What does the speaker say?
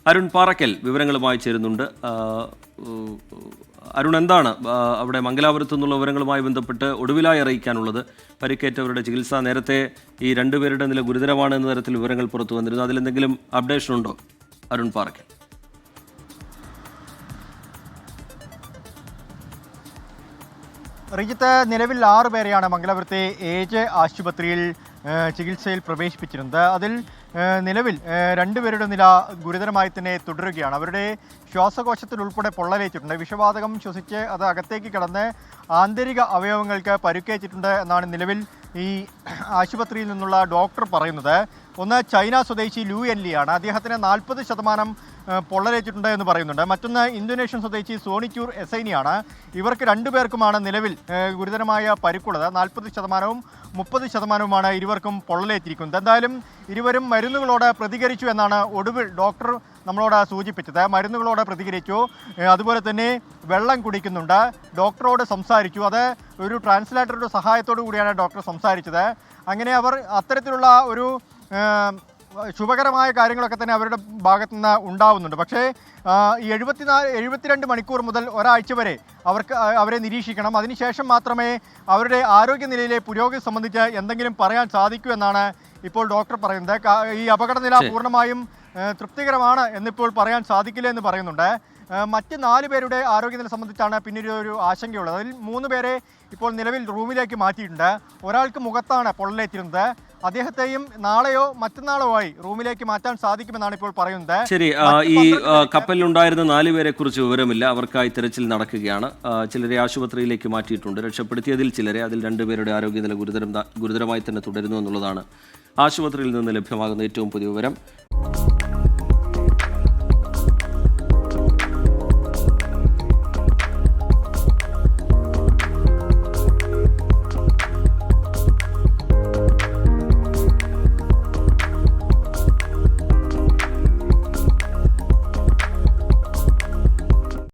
അരുൺ പാറക്കൽ വിവരങ്ങളുമായി ചേരുന്നുണ്ട്. അരുൺ, എന്താണ് അവിടെ മംഗലാപുരത്തു നിന്നുള്ള വിവരങ്ങളുമായി ബന്ധപ്പെട്ട് ഒടുവിലായി അറിയിക്കാനുള്ളത്? പരിക്കേറ്റവരുടെ ചികിത്സ, നേരത്തെ ഈ രണ്ടുപേരുടെ നില ഗുരുതരമാണ് എന്ന തരത്തിൽ വിവരങ്ങൾ പുറത്തു വന്നിരുന്നു. അതിലെന്തെങ്കിലും അപ്ഡേഷൻ ഉണ്ടോ അരുൺ പാറക്കൽ? റിജിത്ത്, നിലവിൽ 6 പേരെയാണ് മംഗലാപുരത്തെ AJ ആശുപത്രിയിൽ ചികിത്സയിൽ പ്രവേശിപ്പിച്ചിരുന്നത്. അതിൽ നിലവിൽ 2 പേരുടെ നില ഗുരുതരമായി തന്നെ തുടരുകയാണ്. അവരുടെ ശ്വാസകോശത്തിൽ ഉൾപ്പെടെ പൊള്ളലേറ്റിട്ടുണ്ട്. വിഷവാതകം ശ്വസിച്ച് അത് അകത്തേക്ക് കടന്ന് ആന്തരിക അവയവങ്ങൾക്ക് പരുക്കേറ്റിട്ടുണ്ട് എന്നാണ് നിലവിൽ ഈ ആശുപത്രിയിൽ നിന്നുള്ള ഡോക്ടർ പറയുന്നത്. ഒന്ന് ചൈന സ്വദേശി ലൂ എൻ ലി ആണ്. അദ്ദേഹത്തിന് 40% പൊള്ളലേറ്റിട്ടുണ്ട് എന്ന് പറയുന്നുണ്ട്. മറ്റൊന്ന് ഇന്തോനേഷ്യൻ സ്വദേശി സോണിക്യൂർ എസൈനിയാണ്. ഇവർക്ക് 2 പേർക്കുമാണ് നിലവിൽ ഗുരുതരമായ പരിക്കുള്ളത്. 40%വും 30%വുമാണ് ഇരുവർക്കും പൊള്ളലേറ്റിരിക്കുന്നത്. എന്തായാലും ഇരുവരും മരുന്നുകളോട് പ്രതികരിച്ചു എന്നാണ് ഒടുവിൽ ഡോക്ടർ നമ്മളോട് സൂചിപ്പിച്ചത്. മരുന്നുകളോട് പ്രതികരിച്ചു, അതുപോലെ തന്നെ വെള്ളം കുടിക്കുന്നുണ്ട്, ഡോക്ടറോട് സംസാരിച്ചു. അത് ഒരു ട്രാൻസ്ലേറ്ററുടെ സഹായത്തോടു കൂടിയാണ് ഡോക്ടർ സംസാരിച്ചത്. അങ്ങനെ അവർ അത്തരത്തിലുള്ള ഒരു ശുഭകരമായ കാര്യങ്ങളൊക്കെ തന്നെ അവരുടെ ഭാഗത്തു നിന്ന് ഉണ്ടാവുന്നുണ്ട്. പക്ഷേ ഈ 72 മണിക്കൂർ മുതൽ ഒരാഴ്ച വരെ അവരെ നിരീക്ഷിക്കണം. അതിനുശേഷം മാത്രമേ അവരുടെ ആരോഗ്യനിലയിലെ പുരോഗതി സംബന്ധിച്ച് എന്തെങ്കിലും പറയാൻ സാധിക്കൂ എന്നാണ് ഇപ്പോൾ ഡോക്ടർ പറയുന്നത്. ഈ അപകടനില പൂർണ്ണമായും തൃപ്തികരമാണ് എന്നിപ്പോൾ പറയാൻ സാധിക്കില്ല എന്ന് പറയുന്നുണ്ട്. മറ്റ് 4 പേരുടെ ആരോഗ്യനില സംബന്ധിച്ചാണ് പിന്നീട് ഒരു ആശങ്കയുള്ളത്. അതിൽ 3 പേരെ ഇപ്പോൾ നിലവിൽ റൂമിലേക്ക് മാറ്റിയിട്ടുണ്ട്. ഒരാൾക്ക് മുഖത്താണ് പൊള്ളലേറ്റിരുന്നത്. അദ്ദേഹത്തെയും നാളെയോ മറ്റന്നാളോ ആയി റൂമിലേക്ക് മാറ്റാൻ സാധിക്കുമെന്നാണ് ഇപ്പോൾ പറയുന്നത്. ശരി, ഈ കപ്പലിലുണ്ടായിരുന്ന 4 പേരെ കുറിച്ച് വിവരമില്ല. അവർക്കായി തിരച്ചിൽ നടക്കുകയാണ്. ചിലരെ ആശുപത്രിയിലേക്ക് മാറ്റിയിട്ടുണ്ട്. രക്ഷപ്പെടുത്തിയതിൽ ചിലരെ, അതിൽ 2 പേരുടെ ആരോഗ്യനില ഗുരുതരമായി തന്നെ തുടരുന്നു എന്നുള്ളതാണ് ആശുപത്രിയിൽ നിന്ന് ലഭ്യമാകുന്ന ഏറ്റവും പുതിയ വിവരം.